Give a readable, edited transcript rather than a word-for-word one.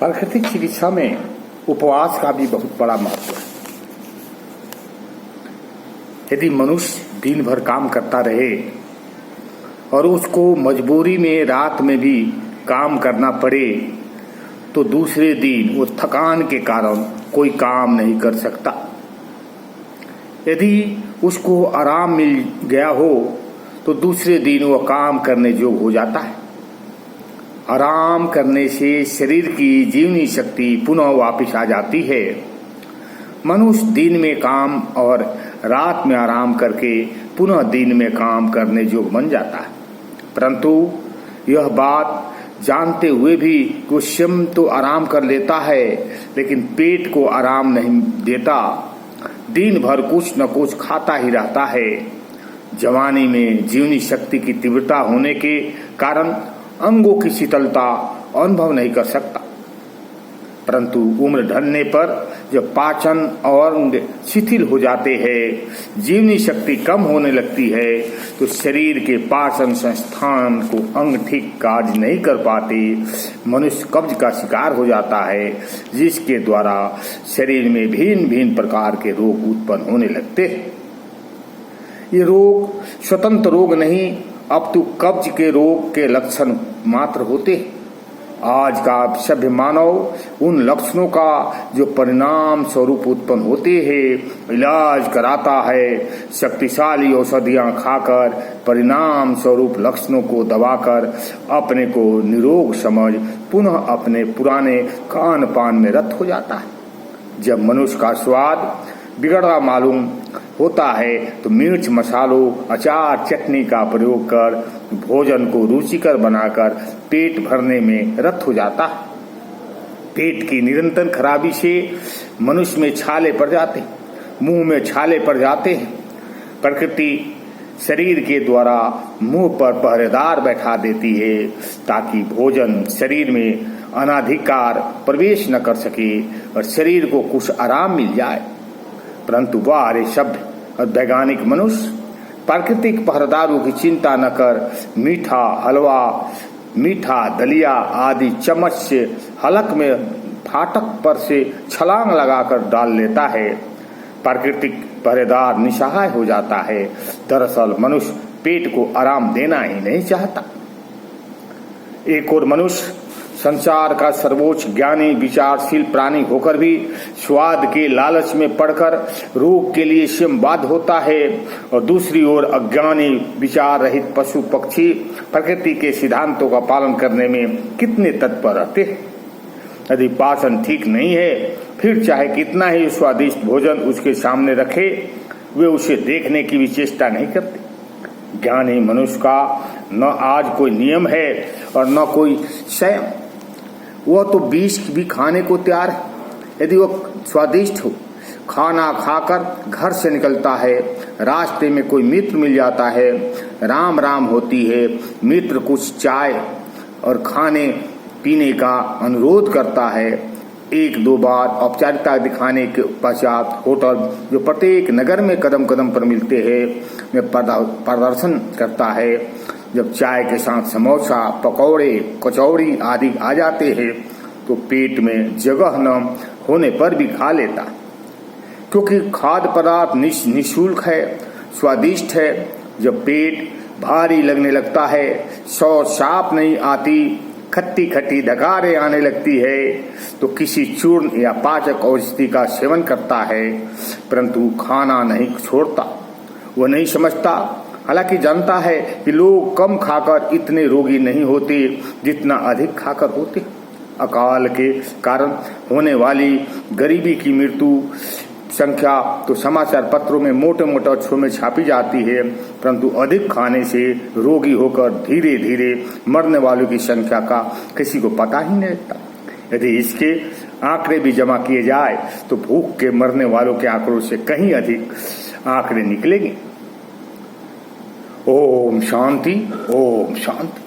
प्राकृतिक चिकित्सा में उपवास का भी बहुत बड़ा महत्व है। यदि मनुष्य दिन भर काम करता रहे और उसको मजबूरी में रात में भी काम करना पड़े तो दूसरे दिन वो थकान के कारण कोई काम नहीं कर सकता। यदि उसको आराम मिल गया हो तो दूसरे दिन वो काम करने योग्य हो जाता है। आराम करने से शरीर की जीवनी शक्ति पुनः वापस आ जाती है। मनुष्य दिन में काम और रात में आराम करके पुनः दिन में काम करने योग्य बन जाता है। परंतु यह बात जानते हुए भी कि स्वयं तो आराम कर लेता है लेकिन पेट को आराम नहीं देता, दिन भर कुछ न कुछ खाता ही रहता है। जवानी में जीवनी शक्ति की तीव्रता होने के कारण अंगों की शीतलता अनुभव नहीं कर सकता, परंतु उम्र ढलने पर जब पाचन और अंग शिथिल हो जाते हैं, जीवनी शक्ति कम होने लगती है तो शरीर के पाचन संस्थान को अंग ठीक कार्य नहीं कर पाते। मनुष्य कब्ज का शिकार हो जाता है जिसके द्वारा शरीर में भिन्न भिन्न प्रकार के रोग उत्पन्न होने लगते हैं। ये रोग स्वतंत्र रोग नहीं अपितु कब्ज के रोग के लक्षण मात्र होते हैं। आज का सभ्य मानव उन लक्षणों का जो परिणाम स्वरूप उत्पन्न होते हैं इलाज कराता है। शक्तिशाली औषधियां खाकर परिणाम स्वरूप लक्षणों को दबाकर अपने को निरोग समझ पुनः अपने पुराने खान पान में रत हो जाता है। जब मनुष्य का स्वाद बिगड़ा मालूम होता है तो मिर्च मसालों अचार चटनी का प्रयोग कर भोजन को रुचिकर बनाकर पेट भरने में रत हो जाता है। पेट की निरंतर खराबी से मनुष्य में छाले पड़ जाते हैं, मुंह में छाले पड़ जाते हैं। प्रकृति शरीर के द्वारा मुंह पर पहरेदार बैठा देती है ताकि भोजन शरीर में अनाधिकार प्रवेश न कर सके और शरीर को कुछ आराम मिल जाए। परंतु बाहरी सभ्य और वैज्ञानिक मनुष्य प्राकृतिक पहरेदारों की चिंता न कर मीठा हलवा, मीठा दलिया आदि चम्मच से हलक में फाटक पर से छलांग लगाकर डाल लेता है। प्राकृतिक पहरेदार निसहाय हो जाता है। दरअसल मनुष्य पेट को आराम देना ही नहीं चाहता। एक और मनुष्य संसार का सर्वोच्च ज्ञानी विचारशील प्राणी होकर भी स्वाद के लालच में पड़कर रोग के लिए स्वयं बाध्य होता है और दूसरी ओर अज्ञानी विचार रहित पशु पक्षी प्रकृति के सिद्धांतों का पालन करने में कितने तत्पर रहते हैं। यदि पाचन ठीक नहीं है फिर चाहे कितना ही स्वादिष्ट भोजन उसके सामने रखे वे उसे देखने की भी चेष्टा नहीं करते। ज्ञानी मनुष्य का न आज कोई नियम है और न कोई संयम। वह तो विष भी खाने को तैयार है यदि वह स्वादिष्ट हो। खाना खाकर घर से निकलता है, रास्ते में कोई मित्र मिल जाता है, राम राम होती है, मित्र कुछ चाय और खाने पीने का अनुरोध करता है। एक दो बार औपचारिकता दिखाने के पश्चात होटल जो प्रत्येक नगर में कदम कदम पर मिलते हैं में प्रदर्शन करता है। जब चाय के साथ समोसा पकौड़े कचौड़ी आदि आ जाते हैं तो पेट में जगह न होने पर भी खा लेता, क्योंकि खाद्य पदार्थ निःशुल्क है, स्वादिष्ट है। जब पेट भारी लगने लगता है, शौच साफ नहीं आती, खट्टी खट्टी डकारें आने लगती है तो किसी चूर्ण या पाचक औषधि का सेवन करता है, परंतु खाना नहीं छोड़ता। वह नहीं समझता, हालांकि जानता है कि लोग कम खाकर इतने रोगी नहीं होते जितना अधिक खाकर होते। अकाल के कारण होने वाली गरीबी की मृत्यु संख्या तो समाचार पत्रों में मोटे मोटे अक्षरों में छापी जाती है, परंतु अधिक खाने से रोगी होकर धीरे धीरे मरने वालों की संख्या का किसी को पता ही नहीं लगता। यदि इसके आंकड़े भी जमा किए जाए तो भूख के मरने वालों के आंकड़ों से कहीं अधिक आंकड़े निकलेंगे। ओम शांति, ओम शांति।